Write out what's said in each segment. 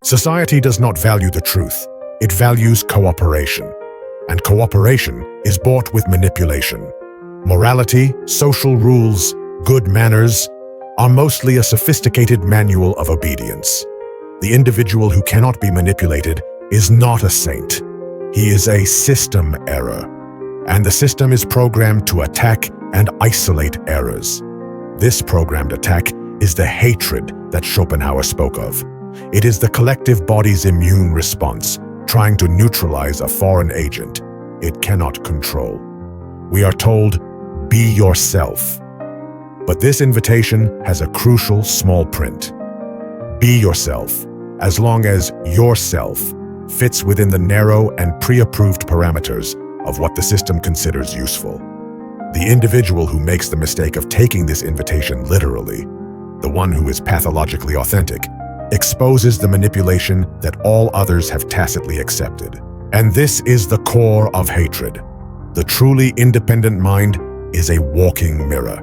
Society does not value the truth. It values cooperation. And cooperation is bought with manipulation. Morality, social rules, good manners are mostly a sophisticated manual of obedience. The individual who cannot be manipulated is not a saint. He is a system error, and the system is programmed to attack and isolate errors. This programmed attack is the hatred that Schopenhauer spoke of. It is the collective body's immune response, trying to neutralize a foreign agent it cannot control. We are told, be yourself. But this invitation has a crucial small print. Be yourself, as long as yourself fits within the narrow and pre-approved parameters of what the system considers useful. The individual who makes the mistake of taking this invitation literally, the one who is pathologically authentic, exposes the manipulation that all others have tacitly accepted. And this is the core of hatred. The truly independent mind is a walking mirror.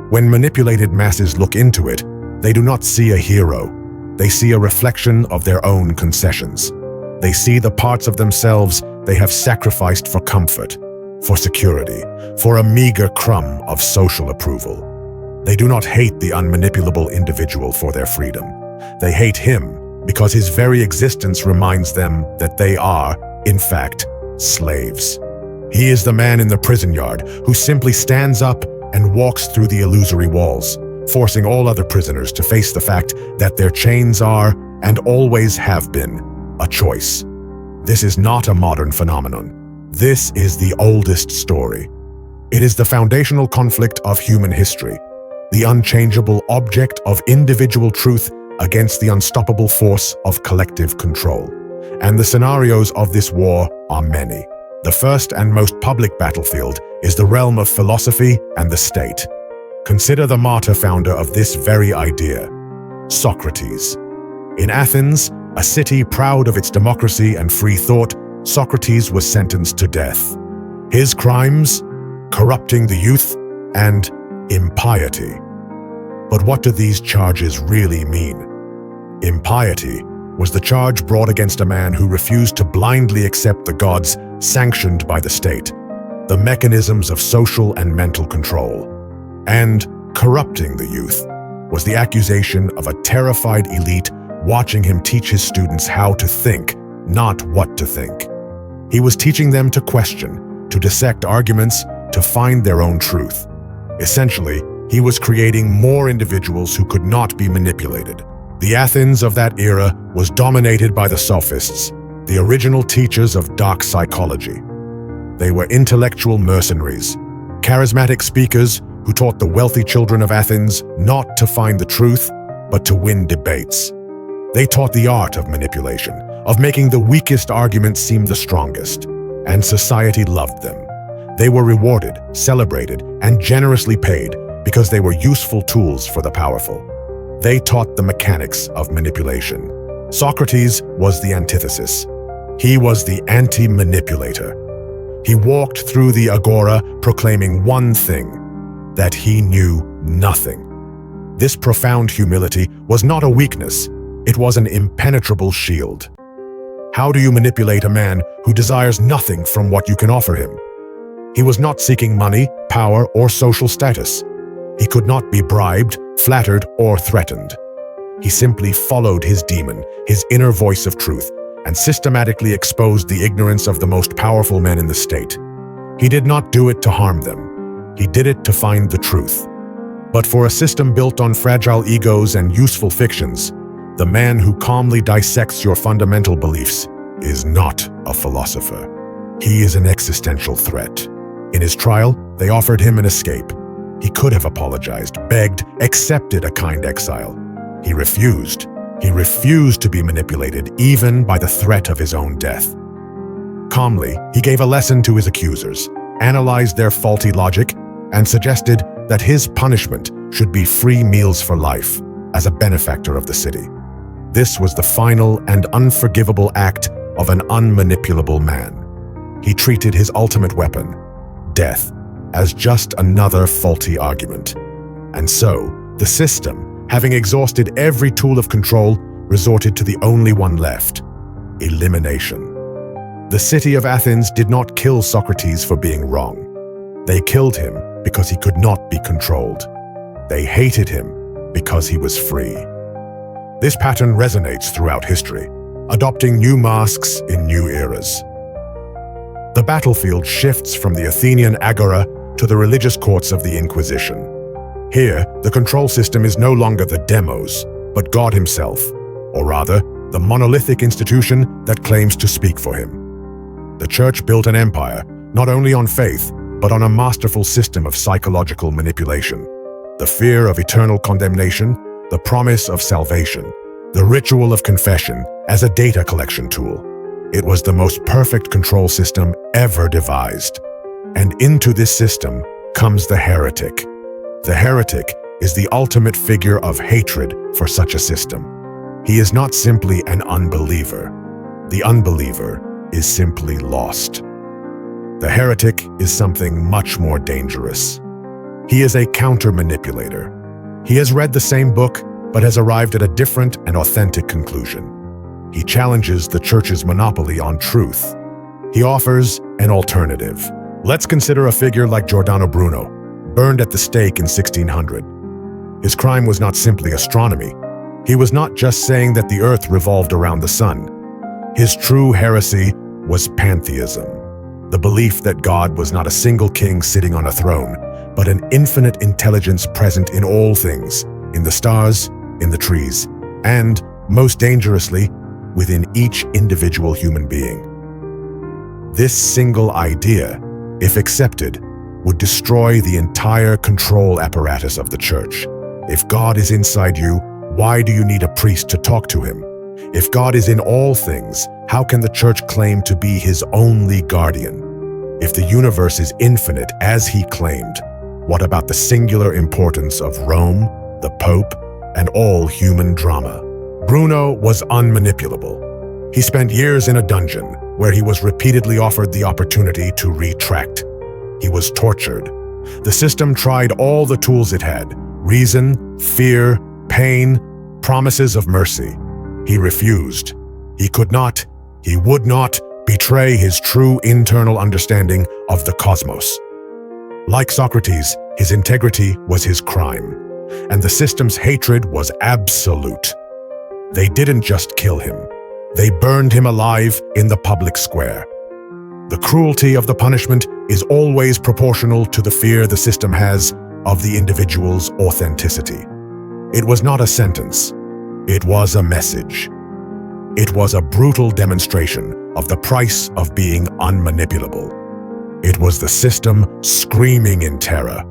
When manipulated masses look into it, they do not see a hero. They see a reflection of their own concessions. They see the parts of themselves they have sacrificed for comfort, for security, for a meager crumb of social approval. They do not hate the unmanipulable individual for their freedom. They hate him because his very existence reminds them that they are, in fact, slaves. He is the man in the prison yard who simply stands up and walks through the illusory walls, forcing all other prisoners to face the fact that their chains are, and always have been, a choice. This is not a modern phenomenon. This is the oldest story. It is the foundational conflict of human history, the unchangeable object of individual truth against the unstoppable force of collective control. And the scenarios of this war are many. The first and most public battlefield is the realm of philosophy and the state. Consider the martyr founder of this very idea, Socrates. In Athens, a city proud of its democracy and free thought, Socrates was sentenced to death. His crimes? Corrupting the youth and impiety. But what do these charges really mean? Impiety was the charge brought against a man who refused to blindly accept the gods sanctioned by the state, the mechanisms of social and mental control. And corrupting the youth was the accusation of a terrified elite watching him teach his students how to think, not what to think. He was teaching them to question, to dissect arguments, to find their own truth. Essentially, he was creating more individuals who could not be manipulated. The Athens of that era was dominated by the sophists, the original teachers of dark psychology. They were intellectual mercenaries, charismatic speakers who taught the wealthy children of Athens not to find the truth, but to win debates. They taught the art of manipulation, of making the weakest arguments seem the strongest, and society loved them. They were rewarded, celebrated, and generously paid because they were useful tools for the powerful. They taught the mechanics of manipulation. Socrates was the antithesis. He was the anti-manipulator. He walked through the agora proclaiming one thing, that he knew nothing. This profound humility was not a weakness, it was an impenetrable shield. How do you manipulate a man who desires nothing from what you can offer him? He was not seeking money, power, or social status. He could not be bribed, flattered, or threatened. He simply followed his demon, his inner voice of truth, and systematically exposed the ignorance of the most powerful men in the state. He did not do it to harm them. He did it to find the truth. But for a system built on fragile egos and useful fictions, the man who calmly dissects your fundamental beliefs is not a philosopher. He is an existential threat. In his trial, they offered him an escape. He could have apologized, begged, accepted a kind exile. He refused. He refused to be manipulated, even by the threat of his own death. Calmly, he gave a lesson to his accusers, analyzed their faulty logic, and suggested that his punishment should be free meals for life as a benefactor of the city. This was the final and unforgivable act of an unmanipulable man. He treated his ultimate weapon, death, as just another faulty argument. And so, the system, having exhausted every tool of control, resorted to the only one left: elimination. The city of Athens did not kill Socrates for being wrong. They killed him because he could not be controlled. They hated him because he was free. This pattern resonates throughout history, adopting new masks in new eras. The battlefield shifts from the Athenian agora to the religious courts of the Inquisition. Here, the control system is no longer the demos, but God himself, or rather, the monolithic institution that claims to speak for him. The church built an empire, not only on faith, but on a masterful system of psychological manipulation. The fear of eternal condemnation, the promise of salvation, the ritual of confession as a data collection tool. It was the most perfect control system ever devised. And into this system comes the heretic. The heretic is the ultimate figure of hatred for such a system. He is not simply an unbeliever. The unbeliever is simply lost. The heretic is something much more dangerous. He is a counter-manipulator. He has read the same book, but has arrived at a different and authentic conclusion. He challenges the church's monopoly on truth. He offers an alternative. Let's consider a figure like Giordano Bruno, burned at the stake in 1600. His crime was not simply astronomy. He was not just saying that the earth revolved around the sun. His true heresy was pantheism, the belief that God was not a single king sitting on a throne, but an infinite intelligence present in all things, in the stars, in the trees, and, most dangerously, within each individual human being. This single idea, if accepted, would destroy the entire control apparatus of the church. If God is inside you, why do you need a priest to talk to him? If God is in all things, how can the church claim to be his only guardian? If the universe is infinite as he claimed, what about the singular importance of Rome, the Pope, and all human drama? Bruno was unmanipulable. He spent years in a dungeon where he was repeatedly offered the opportunity to retract. He was tortured. The system tried all the tools it had: reason, fear, pain, promises of mercy. He refused. He could not, he would not betray his true internal understanding of the cosmos. Like Socrates, his integrity was his crime, and the system's hatred was absolute. They didn't just kill him. They burned him alive in the public square. The cruelty of the punishment is always proportional to the fear the system has of the individual's authenticity. It was not a sentence. It was a message. It was a brutal demonstration of the price of being unmanipulable. It was the system screaming in terror.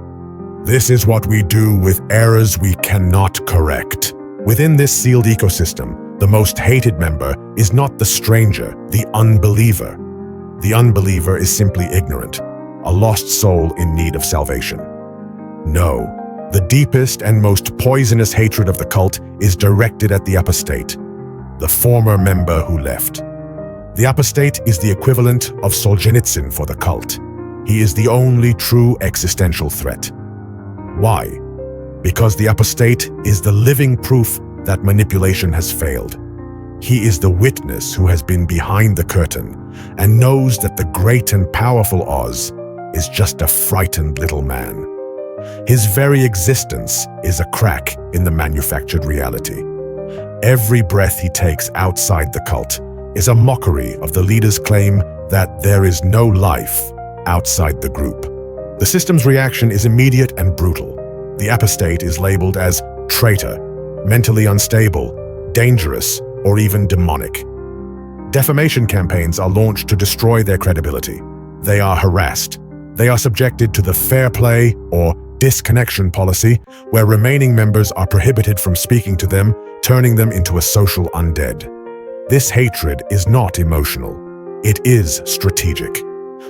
This is what we do with errors we cannot correct. Within this sealed ecosystem, the most hated member is not the stranger, the unbeliever. The unbeliever is simply ignorant, a lost soul in need of salvation. No, the deepest and most poisonous hatred of the cult is directed at the apostate, the former member who left. The apostate is the equivalent of Solzhenitsyn for the cult. He is the only true existential threat. Why? Because the apostate is the living proof that manipulation has failed. He is the witness who has been behind the curtain and knows that the great and powerful Oz is just a frightened little man. His very existence is a crack in the manufactured reality. Every breath he takes outside the cult is a mockery of the leader's claim that there is no life outside the group. The system's reaction is immediate and brutal. The apostate is labeled as traitor, mentally unstable, dangerous, or even demonic. Defamation campaigns are launched to destroy their credibility. They are harassed. They are subjected to the fair play or disconnection policy, where remaining members are prohibited from speaking to them, turning them into a social undead. This hatred is not emotional. It is strategic.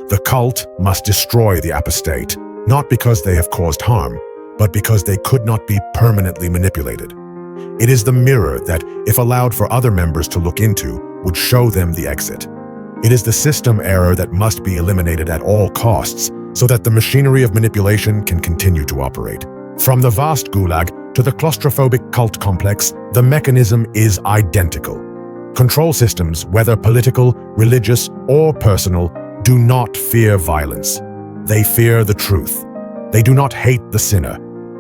The cult must destroy the apostate, not because they have caused harm, but because they could not be permanently manipulated. It is the mirror that, if allowed for other members to look into, would show them the exit. It is the system error that must be eliminated at all costs so that the machinery of manipulation can continue to operate. From the vast gulag to the claustrophobic cult complex, the mechanism is identical. Control systems, whether political, religious, or personal, do not fear violence. They fear the truth. They do not hate the sinner,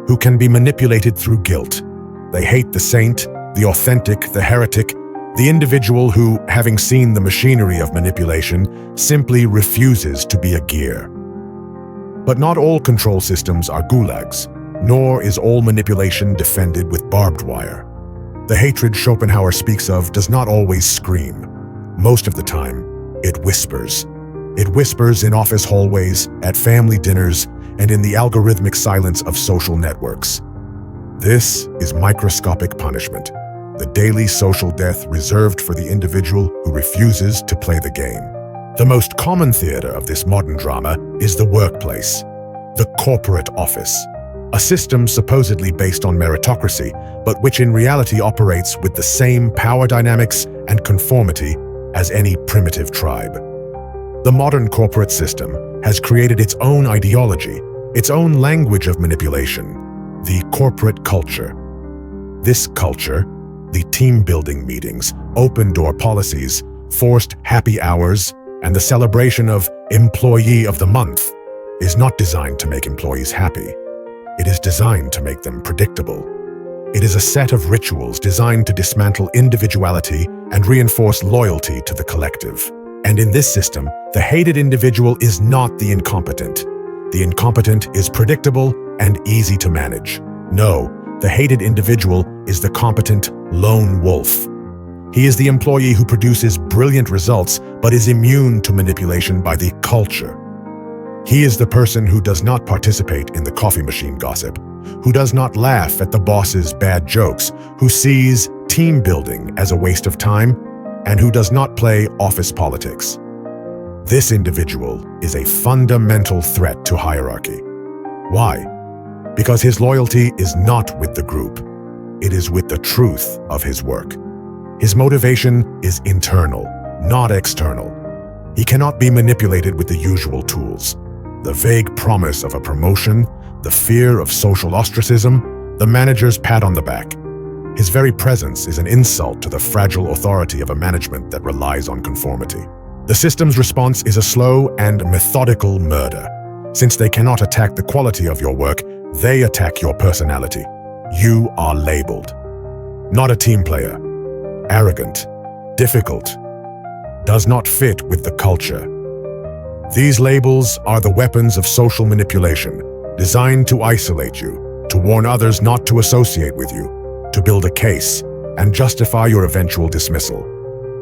who can be manipulated through guilt. They hate the saint, the authentic, the heretic, the individual who, having seen the machinery of manipulation, simply refuses to be a gear. But not all control systems are gulags, nor is all manipulation defended with barbed wire. The hatred Schopenhauer speaks of does not always scream. Most of the time, it whispers. It whispers in office hallways, at family dinners, and in the algorithmic silence of social networks. This is microscopic punishment, the daily social death reserved for the individual who refuses to play the game. The most common theater of this modern drama is the workplace, the corporate office, a system supposedly based on meritocracy, but which in reality operates with the same power dynamics and conformity as any primitive tribe. The modern corporate system has created its own ideology, its own language of manipulation, the corporate culture. This culture, the team-building meetings, open-door policies, forced happy hours, and the celebration of Employee of the Month, is not designed to make employees happy. It is designed to make them predictable. It is a set of rituals designed to dismantle individuality and reinforce loyalty to the collective. And in this system, the hated individual is not the incompetent. The incompetent is predictable and easy to manage. No, the hated individual is the competent lone wolf. He is the employee who produces brilliant results but is immune to manipulation by the culture. He is the person who does not participate in the coffee machine gossip, who does not laugh at the boss's bad jokes, who sees team building as a waste of time, and who does not play office politics. This individual is a fundamental threat to hierarchy. Why? Because his loyalty is not with the group. It is with the truth of his work. His motivation is internal, not external. He cannot be manipulated with the usual tools. The vague promise of a promotion, the fear of social ostracism, the manager's pat on the back. His very presence is an insult to the fragile authority of a management that relies on conformity. The system's response is a slow and methodical murder. Since they cannot attack the quality of your work, they attack your personality. You are labeled. Not a team player. Arrogant. Difficult. Does not fit with the culture. These labels are the weapons of social manipulation, designed to isolate you, to warn others not to associate with you, to build a case, and justify your eventual dismissal.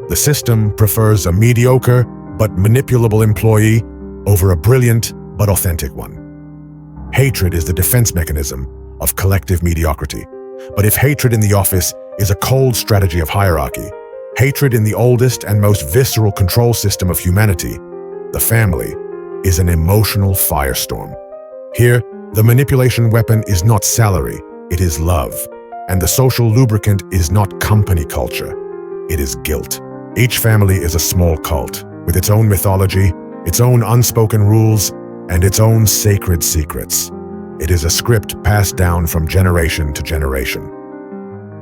The system prefers a mediocre but manipulable employee over a brilliant but authentic one. Hatred is the defense mechanism of collective mediocrity. But if hatred in the office is a cold strategy of hierarchy, hatred in the oldest and most visceral control system of humanity, the family, is an emotional firestorm. Here, the manipulation weapon is not salary, it is love. And the social lubricant is not company culture, it is guilt. Each family is a small cult, with its own mythology, its own unspoken rules, and its own sacred secrets. It is a script passed down from generation to generation.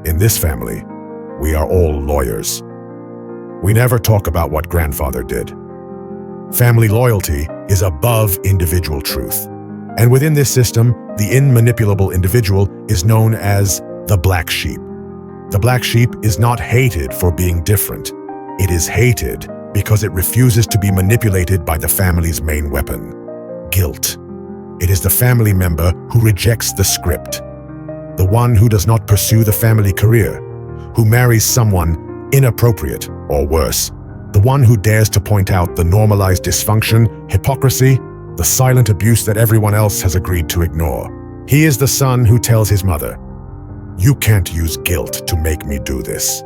In this family, we are all lawyers. We never talk about what grandfather did. Family loyalty is above individual truth. And within this system, the immanipulable individual is known as the black sheep. The black sheep is not hated for being different. It is hated because it refuses to be manipulated by the family's main weapon, guilt. It is the family member who rejects the script, the one who does not pursue the family career, who marries someone inappropriate or worse, the one who dares to point out the normalized dysfunction, hypocrisy, the silent abuse that everyone else has agreed to ignore. He is the son who tells his mother, "You can't use guilt to make me do this."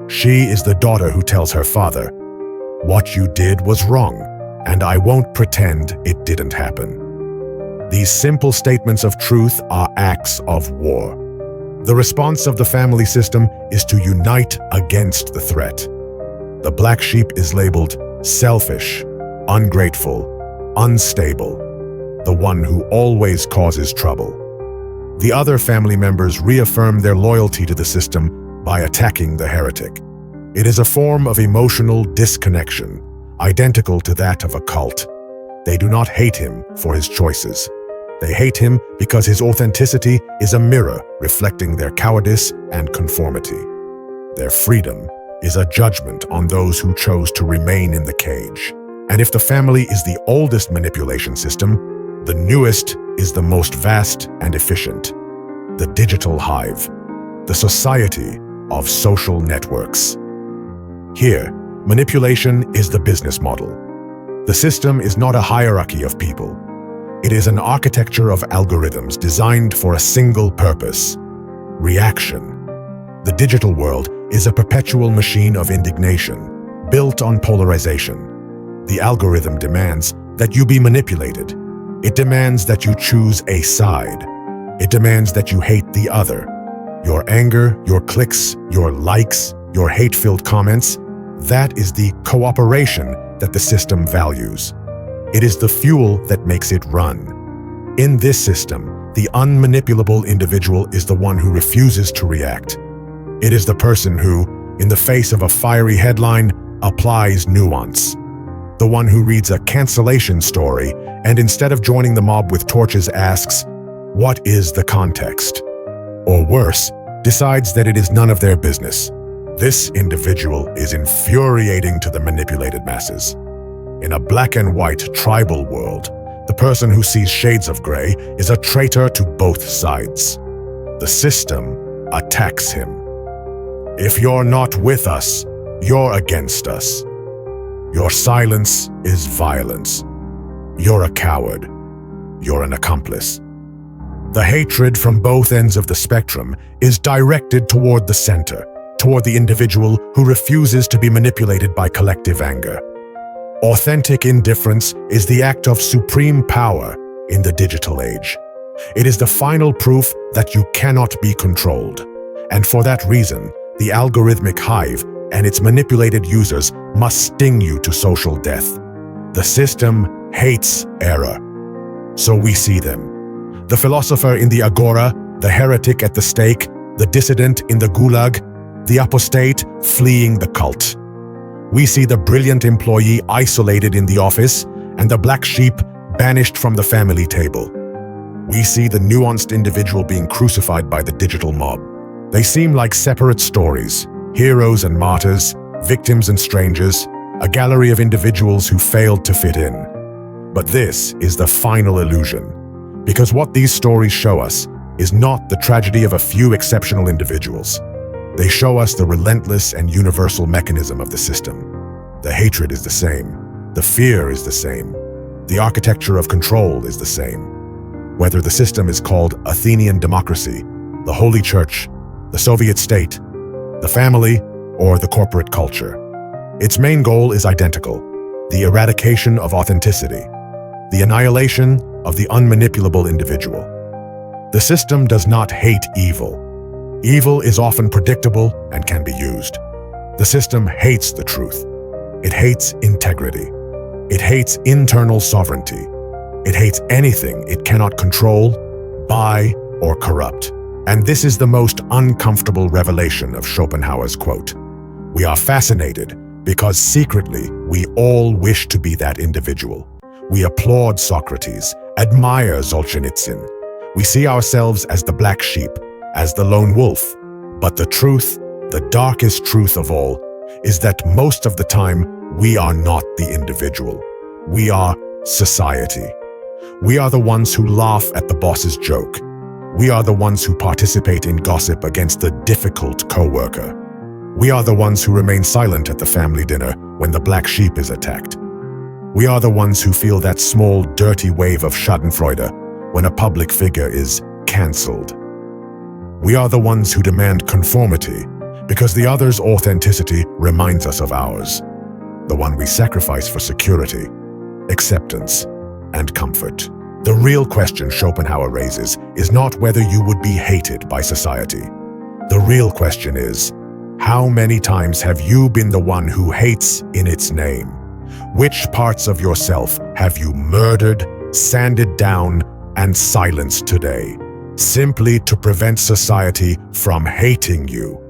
She is the daughter who tells her father, "What you did was wrong, and I won't pretend it didn't happen." These simple statements of truth are acts of war. The response of the family system is to unite against the threat. The black sheep is labeled selfish, ungrateful, unstable, the one who always causes trouble. The other family members reaffirm their loyalty to the system by attacking the heretic. It is a form of emotional disconnection, identical to that of a cult. They do not hate him for his choices. They hate him because his authenticity is a mirror reflecting their cowardice and conformity. Their freedom is a judgment on those who chose to remain in the cage. And if the family is the oldest manipulation system, the newest is the most vast and efficient. The digital hive, the society of social networks. Here, manipulation is the business model. The system is not a hierarchy of people. It is an architecture of algorithms designed for a single purpose: reaction. The digital world is a perpetual machine of indignation, built on polarization. The algorithm demands that you be manipulated. It demands that you choose a side. It demands that you hate the other. Your anger, your clicks, your likes, your hate-filled comments, that is the cooperation that the system values. It is the fuel that makes it run. In this system, the unmanipulable individual is the one who refuses to react. It is the person who, in the face of a fiery headline, applies nuance. The one who reads a cancellation story and instead of joining the mob with torches asks, "What is the context?" Or worse, decides that it is none of their business. This individual is infuriating to the manipulated masses. In a black and white tribal world, the person who sees shades of gray is a traitor to both sides. The system attacks him. If you're not with us, you're against us. Your silence is violence. You're a coward. You're an accomplice. The hatred from both ends of the spectrum is directed toward the center, toward the individual who refuses to be manipulated by collective anger. Authentic indifference is the act of supreme power in the digital age. It is the final proof that you cannot be controlled. And for that reason, the algorithmic hive and its manipulated users must sting you to social death. The system hates error. So we see them. The philosopher in the agora, the heretic at the stake, the dissident in the gulag, the apostate fleeing the cult. We see the brilliant employee isolated in the office and the black sheep banished from the family table. We see the nuanced individual being crucified by the digital mob. They seem like separate stories, heroes and martyrs, victims and strangers, a gallery of individuals who failed to fit in. But this is the final illusion, because what these stories show us is not the tragedy of a few exceptional individuals. They show us the relentless and universal mechanism of the system. The hatred is the same. The fear is the same. The architecture of control is the same. Whether the system is called Athenian democracy, the Holy Church, the Soviet state, the family, or the corporate culture, its main goal is identical: the eradication of authenticity, the annihilation of the unmanipulable individual. The system does not hate evil. Evil is often predictable and can be used. The system hates the truth. It hates integrity. It hates internal sovereignty. It hates anything it cannot control, buy, or corrupt. And this is the most uncomfortable revelation of Schopenhauer's quote. We are fascinated because secretly we all wish to be that individual. We applaud Socrates, admire Solzhenitsyn. We see ourselves as the black sheep, as the lone wolf. But the truth, the darkest truth of all, is that most of the time we are not the individual. We are society. We are the ones who laugh at the boss's joke. We are the ones who participate in gossip against the difficult coworker. We are the ones who remain silent at the family dinner when the black sheep is attacked. We are the ones who feel that small, dirty wave of schadenfreude when a public figure is cancelled. We are the ones who demand conformity because the other's authenticity reminds us of ours, the one we sacrifice for security, acceptance, and comfort. The real question Schopenhauer raises is not whether you would be hated by society. The real question is, how many times have you been the one who hates in its name? Which parts of yourself have you murdered, sanded down, and silenced today? simply to prevent society from hating you.